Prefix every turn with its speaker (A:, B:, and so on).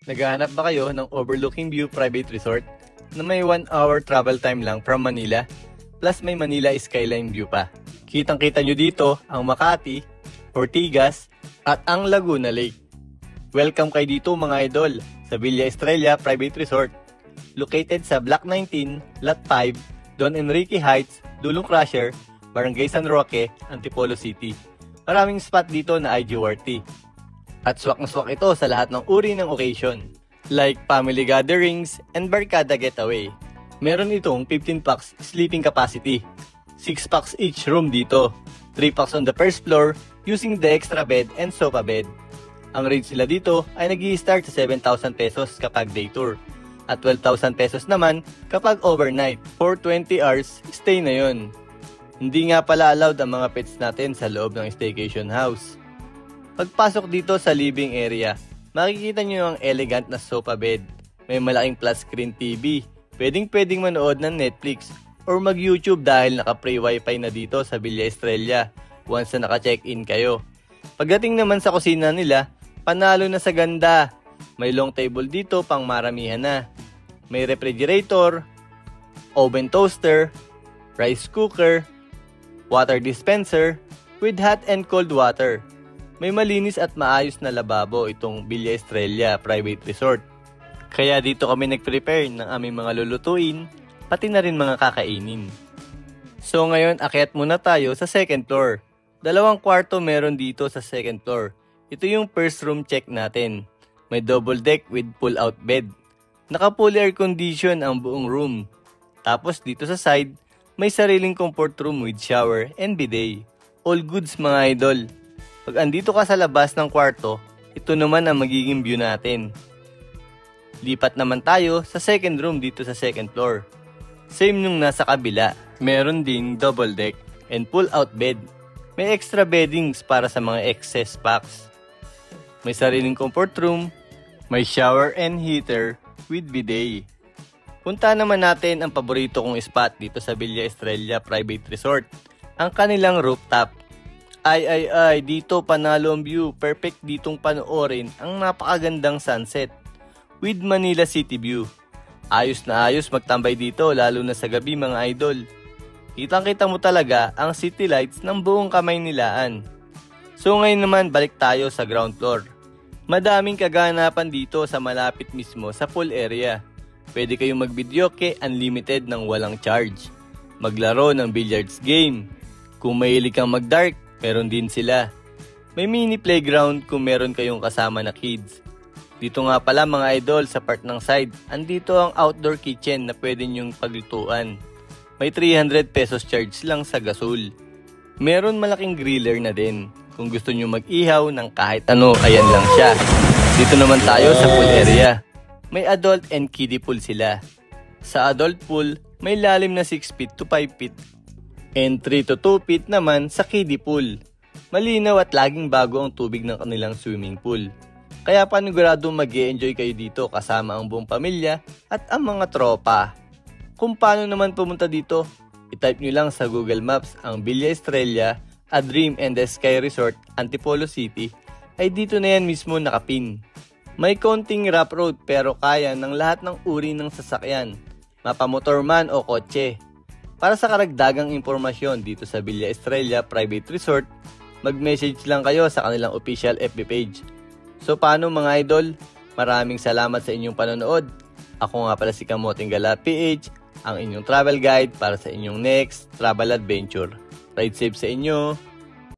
A: Naghahanap ba kayo ng overlooking view private resort na may 1 hour travel time lang from Manila plus may Manila skyline view pa? Kitang-kita nyo dito ang Makati, Ortigas at ang Laguna Lake. Welcome kayo dito mga idol sa Villa Estrella Private Resort located sa Block 19, Lot 5, Don Enrique Heights, Dulong Crusher, Barangay San Roque, Antipolo City. Maraming spot dito na IG worthy. At swak na swak ito sa lahat ng uri ng occasion, like family gatherings and barkada getaway. Meron itong 15 packs sleeping capacity, 6 packs each room dito, 3 packs on the first floor using the extra bed and sofa bed. Ang rates nila dito ay nag-i-start sa 7,000 pesos kapag day tour, at 12,000 pesos naman kapag overnight. For 20 hours, stay na yun. Hindi nga pala allowed ang mga pets natin sa loob ng staycation house. Pagpasok dito sa living area, makikita nyo ang elegant na sofa bed. May malaking flat screen TV. Pwedeng manood ng Netflix or mag-YouTube dahil naka-free wifi na dito sa Villa Estrella once na naka-check-in kayo. Pagdating naman sa kusina nila, panalo na sa ganda. May long table dito pang maramihan na. May refrigerator, oven toaster, rice cooker, water dispenser with hot and cold water. May malinis at maayos na lababo itong Villa Estrella Private Resort. Kaya dito kami nag-prepare ng aming mga lulutuin, pati na rin mga kakainin. So ngayon, akyat muna tayo sa second floor. 2 kwarto meron dito sa second floor. Ito yung first room check natin. May double deck with pull-out bed. Naka-fully air condition ang buong room. Tapos dito sa side, may sariling comfort room with shower and bidet. All goods mga idol. Pag andito ka sa labas ng kwarto, ito naman ang magiging view natin. Lipat naman tayo sa second room dito sa second floor. Same nung nasa kabila. Meron ding double deck and pull-out bed. May extra beddings para sa mga excess packs. May sariling comfort room, may shower and heater with bidet. Punta naman natin ang paborito kong spot dito sa Villa Estrella Private Resort, ang kanilang rooftop. Ay, dito panalo ang view. Perfect ditong panoorin ang napakagandang sunset with Manila City view. Ayos na ayos magtambay dito lalo na sa gabi mga idol. Kitang-kita mo talaga ang city lights ng buong Kamaynilaan. So ngayon naman balik tayo sa ground floor. Madaming kaganapan dito sa malapit mismo sa pool area. Pwede kayong mag-videoke unlimited ng walang charge. Maglaro ng billiards game. Kung mahilig kang mag-dark, meron din sila. May mini playground kung meron kayong kasama na kids. Dito nga pala mga idol sa part ng side, andito ang outdoor kitchen na pwede nyong paglutuan. May 300 pesos charge lang sa gasol. Meron malaking griller na din. Kung gusto nyo mag-ihaw ng kahit ano, ayan lang siya. Dito naman tayo sa pool area. May adult and kiddie pool sila. Sa adult pool, may lalim na 6 feet to 5 feet. And 3 to 2 feet naman sa kiddie pool. Malinaw at laging bago ang tubig ng kanilang swimming pool. Kaya paniguradong mag-e-enjoy kayo dito kasama ang buong pamilya at ang mga tropa. Kung paano naman pumunta dito, i-type nyo lang sa Google Maps ang Villa Estrella, A Dream and the Sky Resort, Antipolo City, ay dito na yan mismo nakapin. May konting rough road pero kaya ng lahat ng uri ng sasakyan, mapamotor man o kotse. Para sa karagdagang impormasyon dito sa Villa Estrella Private Resort, mag-message lang kayo sa kanilang official FB page. So paano mga idol? Maraming salamat sa inyong panonood. Ako nga pala si Kamoting Gala PH, ang inyong travel guide para sa inyong next travel adventure. Ride safe sa inyo!